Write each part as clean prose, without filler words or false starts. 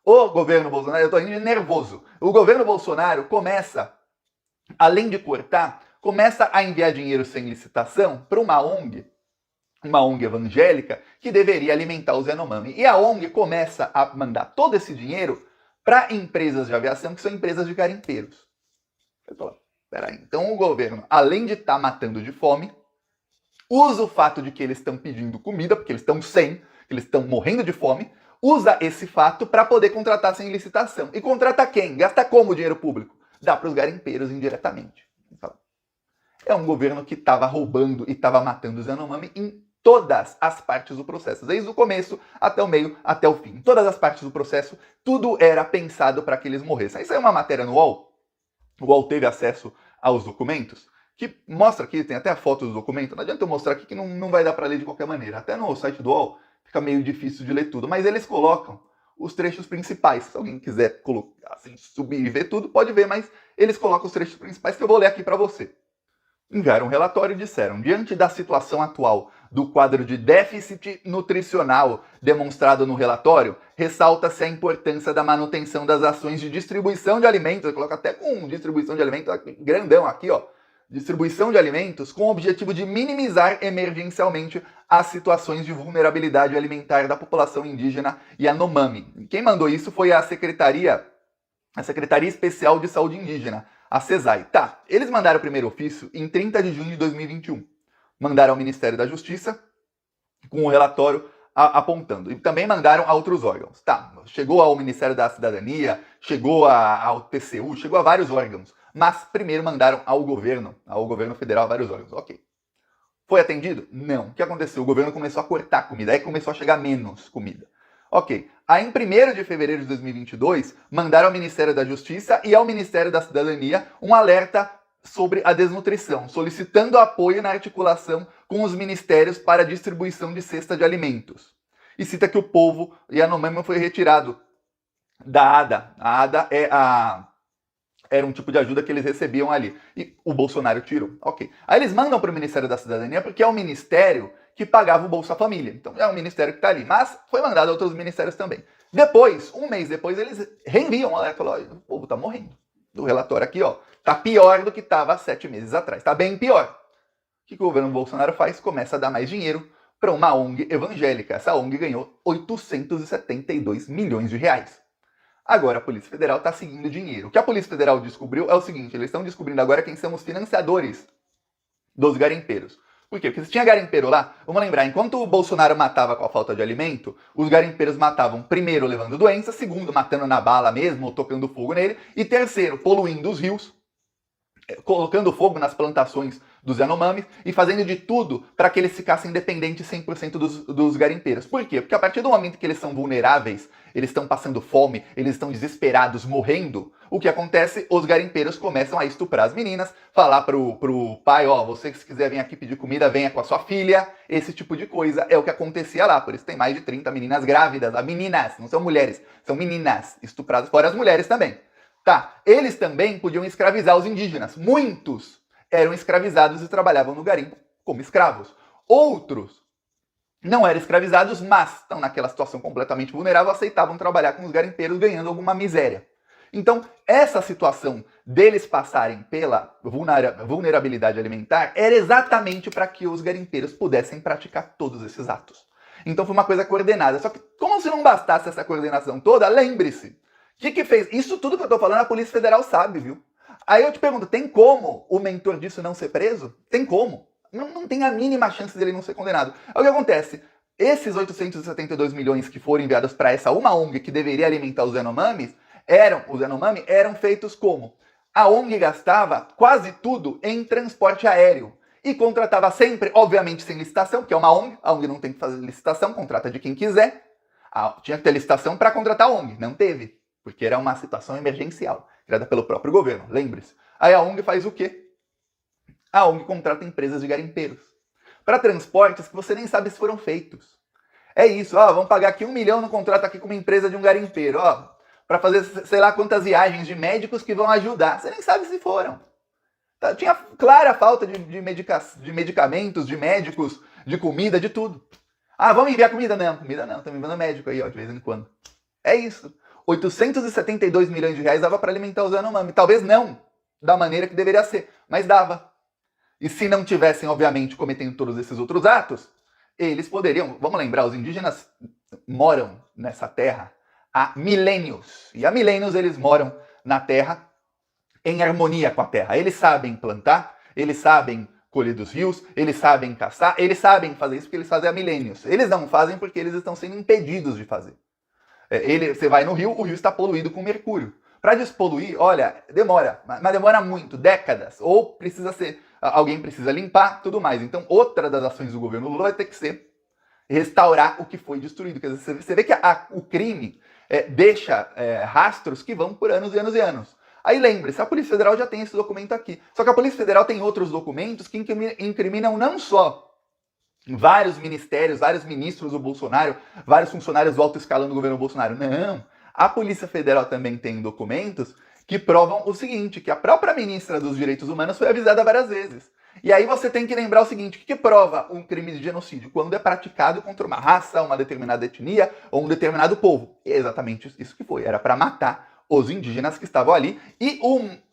O governo Bolsonaro, eu tô indo nervoso, o governo Bolsonaro começa, além de cortar, começa a enviar dinheiro sem licitação para uma ONG evangélica que deveria alimentar os Yanomami. E a ONG começa a mandar todo esse dinheiro para empresas de aviação que são empresas de garimpeiros. Eu tô lá, peraí. Então o governo, além de estar matando de fome, usa o fato de que eles estão pedindo comida, porque eles estão sem, eles estão morrendo de fome, usa esse fato para poder contratar sem licitação. E contrata quem? Gasta como o dinheiro público? Dá para os garimpeiros indiretamente. É um governo que estava roubando e estava matando os Yanomami em todas as partes do processo, desde o começo até o meio, até o fim. Em todas as partes do processo, tudo era pensado para que eles morressem. Isso é uma matéria no UOL. O UOL teve acesso aos documentos, que mostra aqui, tem até a foto do documento. Não adianta eu mostrar aqui que não vai dar para ler de qualquer maneira. Até no site do UOL fica meio difícil de ler tudo, mas eles colocam os trechos principais. Se alguém quiser colocar, assim, subir e ver tudo, pode ver, mas eles colocam os trechos principais que eu vou ler aqui para você. Enviaram um relatório e disseram: diante da situação atual do quadro de déficit nutricional demonstrado no relatório, ressalta-se a importância da manutenção das ações de distribuição de alimentos. Eu coloco até com distribuição de alimentos grandão aqui, ó. Distribuição de alimentos com o objetivo de minimizar emergencialmente as situações de vulnerabilidade alimentar da população indígena Yanomami. Quem mandou isso foi a Secretaria Especial de Saúde Indígena, a CESAI. Tá, eles mandaram o primeiro ofício em 30 de junho de 2021. Mandaram ao Ministério da Justiça com o relatório apontando. E também mandaram a outros órgãos. Tá, chegou ao Ministério da Cidadania, chegou ao TCU, chegou a vários órgãos. Mas primeiro mandaram ao governo federal, vários órgãos. Ok. Foi atendido? Não. O que aconteceu? O governo começou a cortar comida, aí começou a chegar menos comida. Ok. Aí, em 1º de fevereiro de 2022, mandaram ao Ministério da Justiça e ao Ministério da Cidadania um alerta sobre a desnutrição, solicitando apoio na articulação com os ministérios para a distribuição de cesta de alimentos. E cita que o povo Yanomami foi retirado da ADA. A ADA era um tipo de ajuda que eles recebiam ali. E o Bolsonaro tirou. Ok. Aí eles mandam para o Ministério da Cidadania porque é o ministério que pagava o Bolsa Família. Então é um ministério que está ali. Mas foi mandado a outros ministérios também. Depois, um mês depois, eles reenviam um alerta. Falam: o povo está morrendo. Do relatório aqui, ó. Está pior do que estava 7 meses atrás. Está bem pior. O que o governo Bolsonaro faz? Começa a dar mais dinheiro para uma ONG evangélica. Essa ONG ganhou 872 milhões de reais. Agora a Polícia Federal está seguindo dinheiro. O que a Polícia Federal descobriu é o seguinte: eles estão descobrindo agora quem são os financiadores dos garimpeiros. Por quê? Porque se tinha garimpeiro lá, vamos lembrar, enquanto o Bolsonaro matava com a falta de alimento, os garimpeiros matavam, primeiro, levando doença, segundo, matando na bala mesmo, ou tocando fogo nele, e terceiro, poluindo os rios, colocando fogo nas plantações dos Yanomami e fazendo de tudo para que eles ficassem dependentes 100% dos garimpeiros. Por quê? Porque a partir do momento que eles são vulneráveis, eles estão passando fome, eles estão desesperados, morrendo, o que acontece? Os garimpeiros começam a estuprar as meninas, falar pro pai: ó, você se quiser vir aqui pedir comida, venha com a sua filha. Esse tipo de coisa é o que acontecia lá. Por isso tem mais de 30 meninas grávidas. Meninas, não são mulheres, são meninas estupradas, fora as mulheres também. Tá, eles também podiam escravizar os indígenas. Muitos eram escravizados e trabalhavam no garimpo como escravos. Outros não eram escravizados, mas estão naquela situação completamente vulnerável, aceitavam trabalhar com os garimpeiros ganhando alguma miséria. Então, essa situação deles passarem pela vulnerabilidade alimentar era exatamente para que os garimpeiros pudessem praticar todos esses atos. Então foi uma coisa coordenada. Só que, como se não bastasse essa coordenação toda, lembre-se, o que fez? Isso tudo que eu tô falando a Polícia Federal sabe, viu? Aí eu te pergunto, tem como o mentor disso não ser preso? Tem como? Não tem a mínima chance dele não ser condenado. Aí o que acontece? Esses 872 milhões que foram enviados para essa uma ONG que deveria alimentar os Yanomami eram feitos como? A ONG gastava quase tudo em transporte aéreo e contratava sempre, obviamente sem licitação, porque é uma ONG, a ONG não tem que fazer licitação, contrata de quem quiser. Tinha que ter licitação para contratar a ONG, não teve, porque era uma situação emergencial, criada pelo próprio governo, lembre-se. Aí a ONG faz o quê? A ONG contrata empresas de garimpeiros para transportes que você nem sabe se foram feitos. É isso, ó, vamos pagar aqui 1 milhão no contrato aqui com uma empresa de um garimpeiro, ó, para fazer sei lá quantas viagens de médicos que vão ajudar. Você nem sabe se foram. Tá? Tinha clara falta de medicamentos, de médicos, de comida, de tudo. Ah, vamos enviar comida? Não, estamos enviando médico aí, ó, de vez em quando. É isso. 872 milhões de reais dava para alimentar os Yanomami. Talvez não da maneira que deveria ser, mas dava. E se não tivessem, obviamente, cometendo todos esses outros atos, eles poderiam... Vamos lembrar, os indígenas moram nessa terra há milênios. E há milênios eles moram na terra em harmonia com a terra. Eles sabem plantar, eles sabem colher dos rios, eles sabem caçar, eles sabem fazer isso porque eles fazem há milênios. Eles não fazem porque eles estão sendo impedidos de fazer. Você vai no rio, o rio está poluído com mercúrio. Para despoluir, olha, demora, mas demora muito, décadas. Ou alguém precisa limpar, tudo mais. Então, outra das ações do governo Lula vai ter que ser restaurar o que foi destruído. Quer dizer, você vê que o crime deixa rastros que vão por anos e anos e anos. Aí lembre-se, a Polícia Federal já tem esse documento aqui. Só que a Polícia Federal tem outros documentos que incriminam não só vários ministérios, vários ministros do Bolsonaro, vários funcionários do alto escalão do governo Bolsonaro. Não. A Polícia Federal também tem documentos que provam o seguinte, que a própria ministra dos Direitos Humanos foi avisada várias vezes. E aí você tem que lembrar o seguinte, o que prova um crime de genocídio? Quando é praticado contra uma raça, uma determinada etnia ou um determinado povo. E é exatamente isso que foi, era para matar os indígenas que estavam ali. E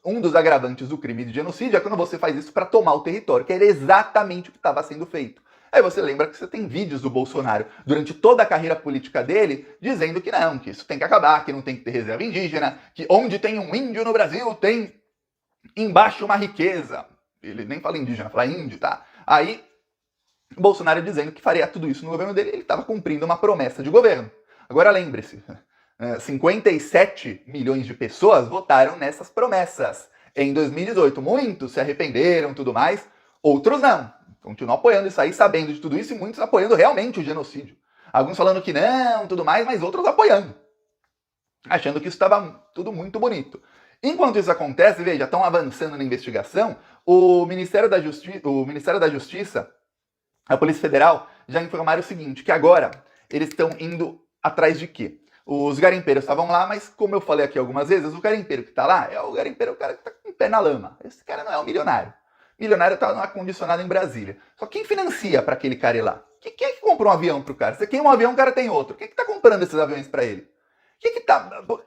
um dos agravantes do crime de genocídio é quando você faz isso para tomar o território, que era exatamente o que estava sendo feito. Aí você lembra que você tem vídeos do Bolsonaro durante toda a carreira política dele dizendo que não, que isso tem que acabar, que não tem que ter reserva indígena, que onde tem um índio no Brasil tem embaixo uma riqueza. Ele nem fala indígena, fala índio, tá? Aí Bolsonaro dizendo que faria tudo isso no governo dele, ele estava cumprindo uma promessa de governo. Agora lembre-se, 57 milhões de pessoas votaram nessas promessas em 2018. Muitos se arrependeram, tudo mais, outros não. Continuam apoiando isso aí, sabendo de tudo isso, e muitos apoiando realmente o genocídio. Alguns falando que não, tudo mais, mas outros apoiando. Achando que isso estava tudo muito bonito. Enquanto isso acontece, veja, estão avançando na investigação, o Ministério da Justiça, a Polícia Federal, já informaram o seguinte, que agora eles estão indo atrás de quê? Os garimpeiros estavam lá, mas como eu falei aqui algumas vezes, o garimpeiro que está lá é o garimpeiro, o cara que está com o pé na lama. Esse cara não é um milionário. Milionário está no ar-condicionado em Brasília. Só quem financia para aquele cara ir lá? Quem é que comprou um avião para o cara? Você tem um avião, o cara tem outro. Quem é que está comprando esses aviões para ele?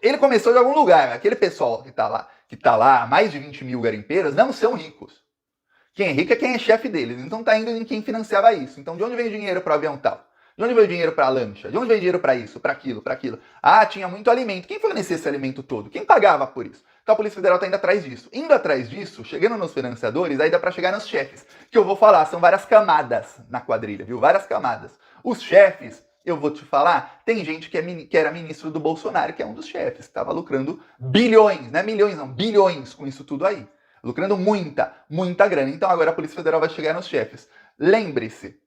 Ele começou de algum lugar. Aquele pessoal que está lá, mais de 20 mil garimpeiros, não são ricos. Quem é rico é quem é chefe deles. Então está indo em quem financiava isso. Então de onde vem o dinheiro para o avião tal? De onde veio o dinheiro para a lancha? De onde veio o dinheiro para isso, para aquilo, para aquilo? Ah, tinha muito alimento. Quem fornecia esse alimento todo? Quem pagava por isso? Então a Polícia Federal está indo atrás disso. Indo atrás disso, chegando nos financiadores, aí dá para chegar nos chefes. Que eu vou falar, são várias camadas na quadrilha, viu? Várias camadas. Os chefes, eu vou te falar, tem gente que era ministro do Bolsonaro, que é um dos chefes, que estava lucrando bilhões, não é milhões não, bilhões com isso tudo aí. Lucrando muita, muita grana. Então agora a Polícia Federal vai chegar nos chefes. Lembre-se,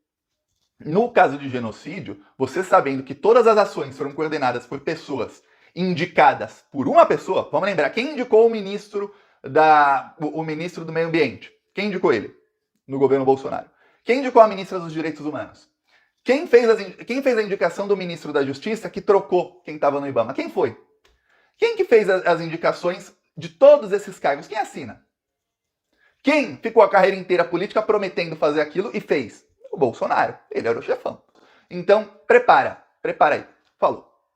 no caso de genocídio, você sabendo que todas as ações foram coordenadas por pessoas indicadas por uma pessoa, vamos lembrar, quem indicou o ministro do Meio Ambiente? Quem indicou ele? No governo Bolsonaro. Quem indicou a ministra dos Direitos Humanos? Quem fez a indicação do ministro da Justiça que trocou quem estava no IBAMA? Quem foi? Quem que fez as indicações de todos esses cargos? Quem assina? Quem ficou a carreira inteira política prometendo fazer aquilo e fez? O Bolsonaro. Ele era o chefão. Então, prepara aí. Falou.